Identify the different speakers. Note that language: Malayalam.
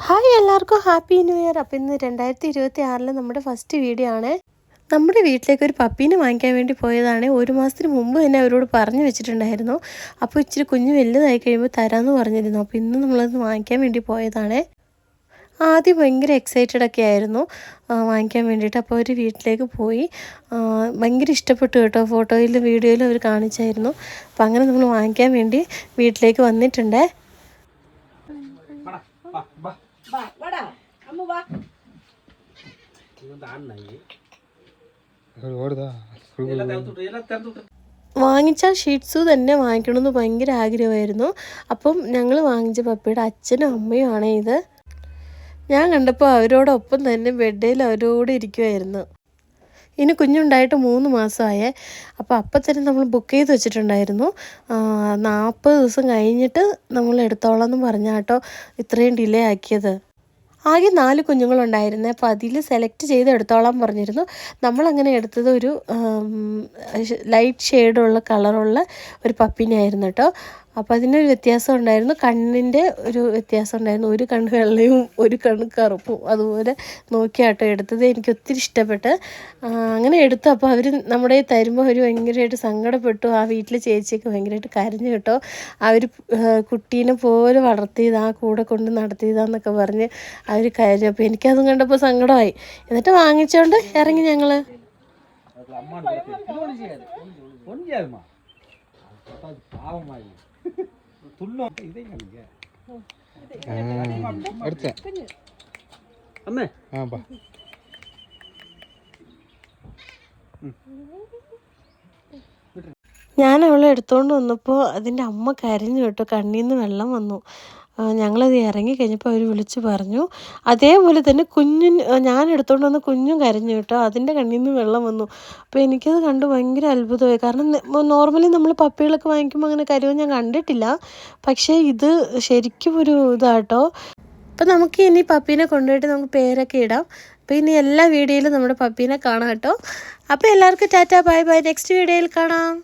Speaker 1: ഹായ് എല്ലാവർക്കും ഹാപ്പി ന്യൂ ഇയർ. അപ്പോൾ ഇന്ന് 2026 നമ്മുടെ ഫസ്റ്റ് വീഡിയോ ആണ്. നമ്മുടെ വീട്ടിലേക്ക് ഒരു പപ്പീനെ വാങ്ങിക്കാൻ വേണ്ടി പോയതാണ്. 1 മാസത്തിന് മുമ്പ് തന്നെ അവരോട് പറഞ്ഞു വെച്ചിട്ടുണ്ടായിരുന്നു. അപ്പോൾ ഇച്ചിരി കുഞ്ഞ് വലുതായി കഴിയുമ്പോൾ തരാമെന്ന് പറഞ്ഞിരുന്നു. അപ്പോൾ ഇന്ന് നമ്മളത് വാങ്ങിക്കാൻ വേണ്ടി പോയതാണ്. ആദ്യം ഭയങ്കര എക്സൈറ്റഡ് ഒക്കെ ആയിരുന്നു വാങ്ങിക്കാൻ വേണ്ടിയിട്ട്. അപ്പോൾ അവർ വീട്ടിലേക്ക് പോയി. ഭയങ്കര ഇഷ്ടപ്പെട്ടു കേട്ടോ. ഫോട്ടോയിലും വീഡിയോയിലും അവർ കാണിച്ചായിരുന്നു. അപ്പോൾ അങ്ങനെ നമ്മൾ വാങ്ങിക്കാൻ വേണ്ടി വീട്ടിലേക്ക് വന്നിട്ടുണ്ട്. വാങ്ങിച്ചാൽ ഷീറ്റ്സു തന്നെ വാങ്ങിക്കണമെന്ന് ഭയങ്കര ആഗ്രഹമായിരുന്നു. അപ്പം ഞങ്ങൾ വാങ്ങിച്ച പപ്പിയുടെ അച്ഛനും അമ്മയും ആണ് ഇത്. ഞാൻ കണ്ടപ്പോൾ അവരോടൊപ്പം തന്നെ ബെഡിൽ അവരോട് ഇരിക്കുമായിരുന്നു. ഇനി കുഞ്ഞുണ്ടായിട്ട് 3 മാസമായേ. അപ്പം തന്നെ നമ്മൾ ബുക്ക് ചെയ്ത് വെച്ചിട്ടുണ്ടായിരുന്നു. 40 ദിവസം കഴിഞ്ഞിട്ട് നമ്മൾ എടുത്തോളാം എന്ന് പറഞ്ഞാൽ കേട്ടോ ഇത്രയും ഡിലേ ആക്കിയത്. ആകെ 4 കുഞ്ഞുങ്ങളുണ്ടായിരുന്നു. അപ്പോൾ അതിൽ സെലക്ട് ചെയ്ത് എടുത്തോളാൻ പറഞ്ഞിരുന്നു. നമ്മളങ്ങനെ എടുത്തത് ഒരു ലൈറ്റ് ഷെയ്ഡുള്ള കളറുള്ള ഒരു പപ്പീനെ ആയിരുന്നു കേട്ടോ. അപ്പോൾ അതിനൊരു വ്യത്യാസം ഉണ്ടായിരുന്നു. കണ്ണിൻ്റെ ഒരു വ്യത്യാസം ഉണ്ടായിരുന്നു. ഒരു കണ്ണ് വെള്ളയും ഒരു കണ്ണ് കറുപ്പും അതുപോലെ നോക്കിയാട്ടോ എടുത്തത്. എനിക്ക് ഒത്തിരി ഇഷ്ടപ്പെട്ട് അങ്ങനെ എടുത്തു. അപ്പോൾ അവർ നമ്മുടെ തരുമ്പോൾ അവർ ഭയങ്കരമായിട്ട് സങ്കടപ്പെട്ടു. ആ വീട്ടിലെ ചേച്ചിയൊക്കെ ഭയങ്കരമായിട്ട് കരഞ്ഞു കേട്ടോ. അവർ കുട്ടീനെ പോലെ വളർത്തിയതാ, കൂടെ കൊണ്ട് നടത്തിയതാന്നൊക്കെ പറഞ്ഞ് അവർ കരഞ്ഞു. അപ്പോൾ എനിക്കതും കണ്ടപ്പോൾ സങ്കടമായി. എന്നിട്ട് വാങ്ങിച്ചുകൊണ്ട് ഇറങ്ങി ഞങ്ങൾ. ഞാൻ അവളെ എടുത്തുകൊണ്ട് വന്നപ്പോൾ അതിൻ്റെ അമ്മ കരഞ്ഞു കേട്ടോ. കണ്ണിൽ നിന്ന് വെള്ളം വന്നു. ഞങ്ങളത് ഇറങ്ങിക്കഴിഞ്ഞപ്പോൾ അവർ വിളിച്ച് പറഞ്ഞു. അതേപോലെ തന്നെ ഞാൻ എടുത്തുകൊണ്ട് വന്ന കുഞ്ഞും കരഞ്ഞു കേട്ടോ. അതിൻ്റെ കണ്ണിൽ നിന്ന് വെള്ളം വന്നു. അപ്പോൾ എനിക്കത് കണ്ട് ഭയങ്കര അത്ഭുതമായി. കാരണം നോർമലി നമ്മൾ പപ്പികളൊക്കെ വാങ്ങിക്കുമ്പോൾ അങ്ങനെ കരുവ് ഞാൻ കണ്ടിട്ടില്ല. പക്ഷേ ഇത് ശരിക്കും ഒരു ഇതാട്ടോ. അപ്പോൾ നമുക്ക് ഇനി പപ്പീനെ കൊണ്ടുപോയിട്ട് നമുക്ക് പേരൊക്കെ ഇടാം. അപ്പോൾ ഇനി എല്ലാ വീഡിയോയിലും നമ്മുടെ പപ്പീനെ കാണാം കേട്ടോ. അപ്പോൾ എല്ലാവർക്കും ടാറ്റാ ബൈ ബൈ. നെക്സ്റ്റ് വീഡിയോയിൽ കാണാം.